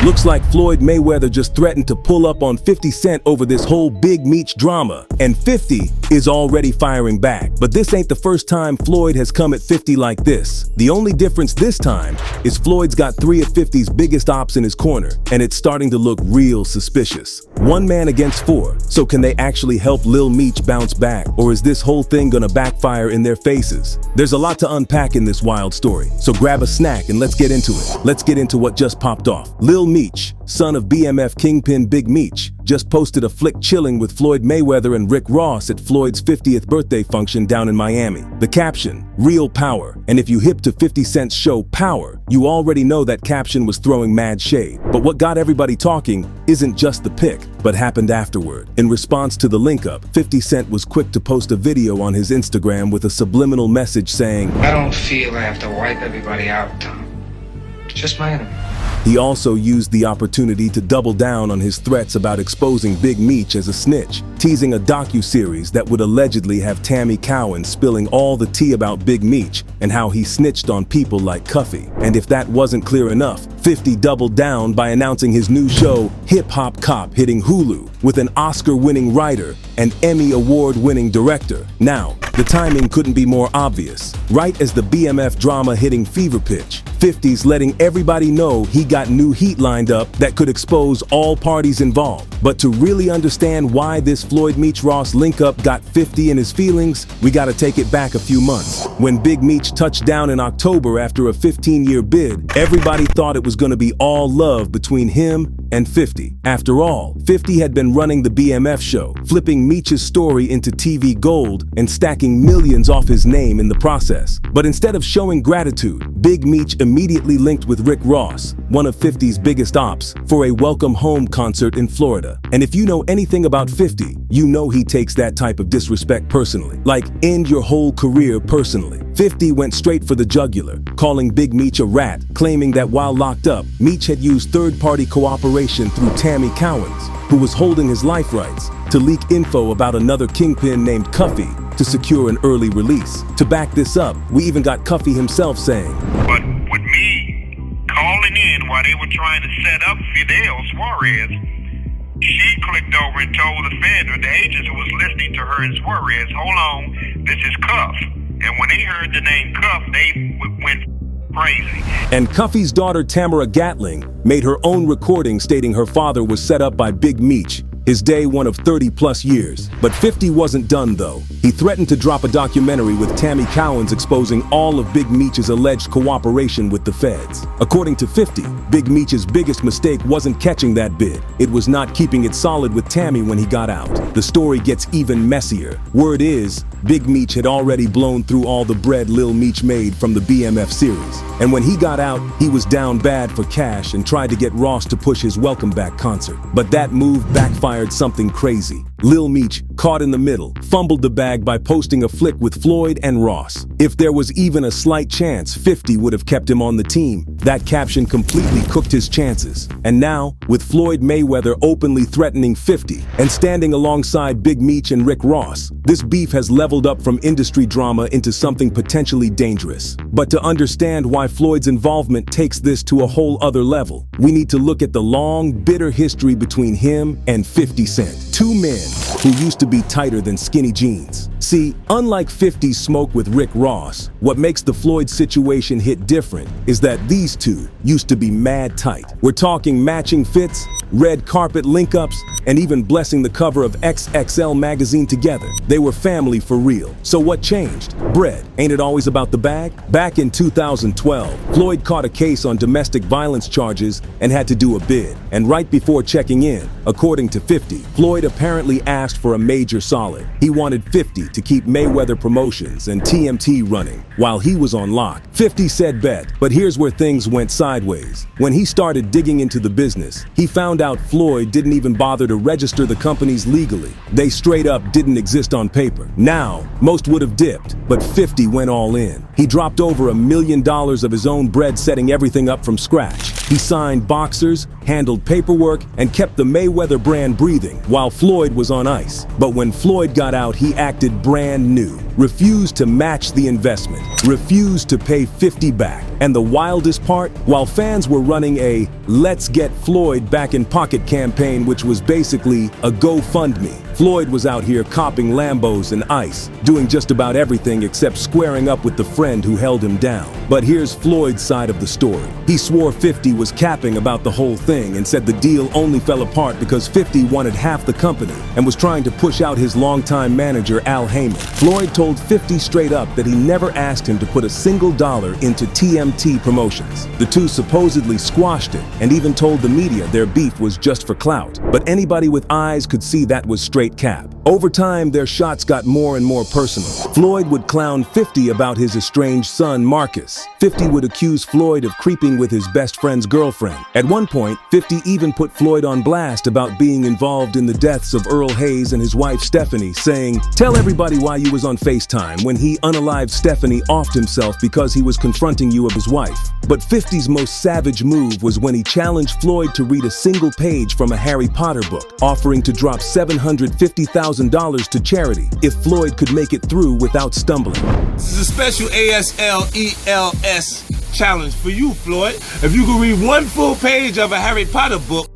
Looks like Floyd Mayweather just threatened to pull up on 50 Cent over this whole Big Meech drama, and 50 is already firing back. But this ain't the first time Floyd has come at 50 like this. The only difference this time is Floyd's got 3 of 50's biggest ops in his corner, and it's starting to look real suspicious. 1 man against 4, so can they actually help Lil Meech bounce back, or is this whole thing gonna backfire in their faces? There's a lot to unpack in this wild story, so grab a snack and let's get into it. Let's get into what just popped off. Lil Meech, son of BMF kingpin Big Meech, just posted a flick chilling with Floyd Mayweather and Rick Ross at Floyd's 50th birthday function down in Miami. The caption, "Real Power," and if you hip to 50 Cent's show Power, you already know that caption was throwing mad shade. But what got everybody talking isn't just the pic, but happened afterward. In response to the link-up, 50 Cent was quick to post a video on his Instagram with a subliminal message saying, "I don't feel I have to wipe everybody out, Tom. Just my enemy." He also used the opportunity to double down on his threats about exposing Big Meech as a snitch, teasing a docu-series that would allegedly have Tammy Cowan spilling all the tea about Big Meech and how he snitched on people like Cuffy. And if that wasn't clear enough, 50 doubled down by announcing his new show, Hip Hop Cop, hitting Hulu, with an Oscar-winning writer and Emmy Award-winning director. Now, the timing couldn't be more obvious. Right as the BMF drama hitting fever pitch, 50's letting everybody know he got new heat lined up that could expose all parties involved. But to really understand why this Floyd Meech Ross link-up got 50 in his feelings, we gotta take it back a few months. When Big Meech touched down in October after a 15-year bid, everybody thought it was gonna be all love between him and 50. After all, 50 had been running the BMF show, flipping Meech's story into TV gold and stacking millions off his name in the process. But instead of showing gratitude, Big Meech immediately linked with Rick Ross, one of 50's biggest ops, for a welcome home concert in Florida. And if you know anything about 50, you know he takes that type of disrespect personally. Like, end your whole career personally. 50 went straight for the jugular, calling Big Meech a rat, claiming that while locked up, Meech had used third-party cooperation through Tammy Cowans, who was holding his life rights, to leak info about another kingpin named Cuffy to secure an early release. To back this up, we even got Cuffy himself saying, "But with me calling in while they were trying to set up Fidel Suarez, she clicked over and told the Fed or the agents who was listening to her and Suarez, hold on, this is Cuff." And when they heard the name Cuff, they went crazy. And Cuffy's daughter Tamara Gatling made her own recording stating her father was set up by Big Meech, his day one of 30+ years. But 50 wasn't done though. He threatened to drop a documentary with Tammy Cowans exposing all of Big Meech's alleged cooperation with the feds. According to 50, Big Meech's biggest mistake wasn't catching that bid. It was not keeping it solid with Tammy when he got out. The story gets even messier. Word is, Big Meech had already blown through all the bread Lil Meech made from the BMF series. And when he got out, he was down bad for cash and tried to get Ross to push his welcome back concert. But that move backfired something crazy. Lil Meech, caught in the middle, fumbled the bag by posting a flick with Floyd and Ross. If there was even a slight chance 50 would have kept him on the team, that caption completely cooked his chances. And now, with Floyd Mayweather openly threatening 50 and standing alongside Big Meech and Rick Ross, this beef has leveled up from industry drama into something potentially dangerous. But to understand why Floyd's involvement takes this to a whole other level, we need to look at the long, bitter history between him and 50 Cent. 2 men who used to be tighter than skinny jeans. See, unlike 50's smoke with Rick Ross, what makes the Floyd situation hit different is that these two used to be mad tight. We're talking matching fits, red carpet link-ups, and even blessing the cover of XXL magazine together. They were family for real. So what changed? Bread. Ain't it always about the bag? Back in 2012, Floyd caught a case on domestic violence charges and had to do a bid. And right before checking in, according to 50, Floyd apparently asked for a major solid. He wanted 50 to keep Mayweather Promotions and TMT running while he was on lock. 50 said bet, but here's where things went sideways. When he started digging into the business, he found out Floyd didn't even bother to register the companies legally. They straight up didn't exist on paper. Now, most would have dipped, but 50 went all in. He dropped over $1 million of his own bread setting everything up from scratch. He signed boxers, handled paperwork, and kept the Mayweather brand breathing while Floyd was on ice. But when Floyd got out, he acted brand new. Refused to match the investment. Refused to pay 50 back. And the wildest part? While fans were running a "Let's Get Floyd Back in Pocket" campaign, which was basically a GoFundMe, Floyd was out here copping Lambos and ice, doing just about everything except squaring up with the friend who held him down. But here's Floyd's side of the story. He swore 50 was capping about the whole thing and said the deal only fell apart because 50 wanted half the company and was trying to push out his longtime manager Al Heyman. Floyd told 50 straight up that he never asked him to put a single dollar into TMT Promotions. The two supposedly squashed it and even told the media their beef was just for clout. But anybody with eyes could see that was straight cap. Over time, their shots got more and more personal. Floyd would clown 50 about his estranged son, Marcus. 50 would accuse Floyd of creeping with his best friend's girlfriend. At one point, 50 even put Floyd on blast about being involved in the deaths of Earl Hayes and his wife Stephanie, saying, "Tell everybody why you was on FaceTime when he unalived Stephanie offed himself because he was confronting you of his wife." But 50's most savage move was when he challenged Floyd to read a single page from a Harry Potter book, offering to drop $750,000 to charity if Floyd could make it through without stumbling. This is a special ASLELS challenge for you, Floyd. If you can read one full page of a Harry Potter book,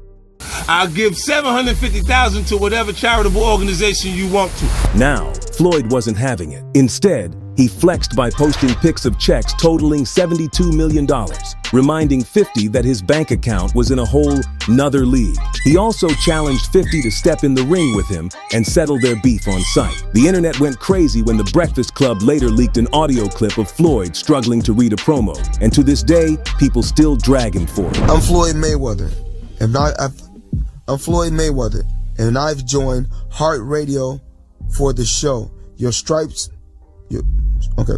I'll give $750,000 to whatever charitable organization you want to. Now, Floyd wasn't having it. Instead, he flexed by posting pics of checks totaling $72 million, reminding 50 that his bank account was in a whole nother league. He also challenged 50 to step in the ring with him and settle their beef on site. The internet went crazy when the Breakfast Club later leaked an audio clip of Floyd struggling to read a promo, and to this day, people still drag him for it. I'm Floyd Mayweather, and I'm Floyd Mayweather, and I've joined Heart Radio for the show. Your stripes. Okay.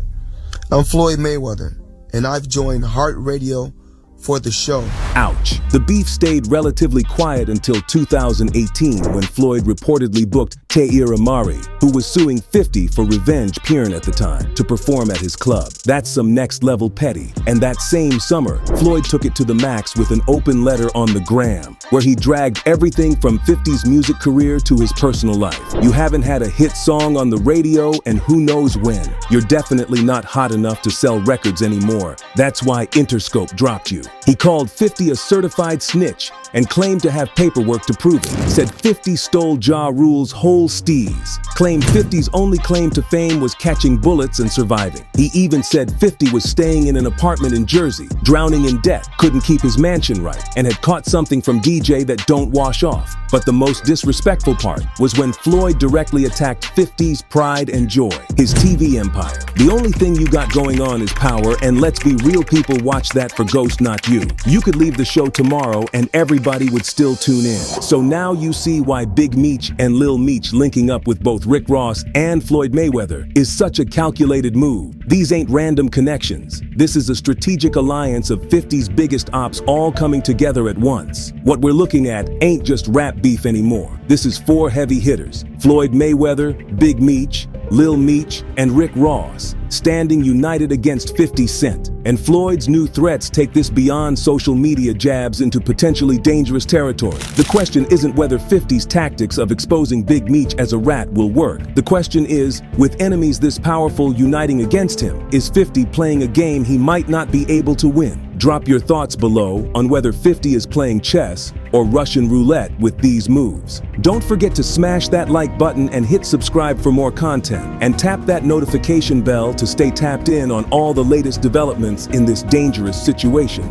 I'm Floyd Mayweather, and I've joined Heart Radio for the show. Ouch. The beef stayed relatively quiet until 2018 when Floyd reportedly booked Tair Amari, who was suing 50 for revenge porn at the time, to perform at his club. That's some next level petty. And that same summer, Floyd took it to the max with an open letter on the gram, where he dragged everything from 50's music career to his personal life. You haven't had a hit song on the radio and who knows when. You're definitely not hot enough to sell records anymore. That's why Interscope dropped you. He called 50 a certified snitch and claimed to have paperwork to prove it. Said 50 stole Ja Rule's whole steez. Claimed 50's only claim to fame was catching bullets and surviving. He even said 50 was staying in an apartment in Jersey, drowning in debt, couldn't keep his mansion right, and had caught something from DJ that don't wash off. But the most disrespectful part was when Floyd directly attacked 50's pride and joy, his TV empire. The only thing you got going on is power, and let's be real, people watch that for Ghost, not you. You could leave the show tomorrow and everybody would still tune in. So now you see why Big Meech and Lil Meech linking up with both Rick Ross and Floyd Mayweather is such a calculated move. These ain't random connections. This is a strategic alliance of 50's biggest ops all coming together at once. What we're looking at ain't just rap beef anymore. This is 4 heavy hitters: Floyd Mayweather, Big Meech, Lil Meech, and Rick Ross, standing united against 50 Cent. And Floyd's new threats take this beyond social media jabs into potentially dangerous territory. The question isn't whether 50's tactics of exposing Big Meech as a rat will work. The question is, with enemies this powerful uniting against him, is 50 playing a game he might not be able to win? Drop your thoughts below on whether 50 is playing chess or Russian roulette with these moves. Don't forget to smash that like button and hit subscribe for more content, and tap that notification bell to stay tapped in on all the latest developments in this dangerous situation.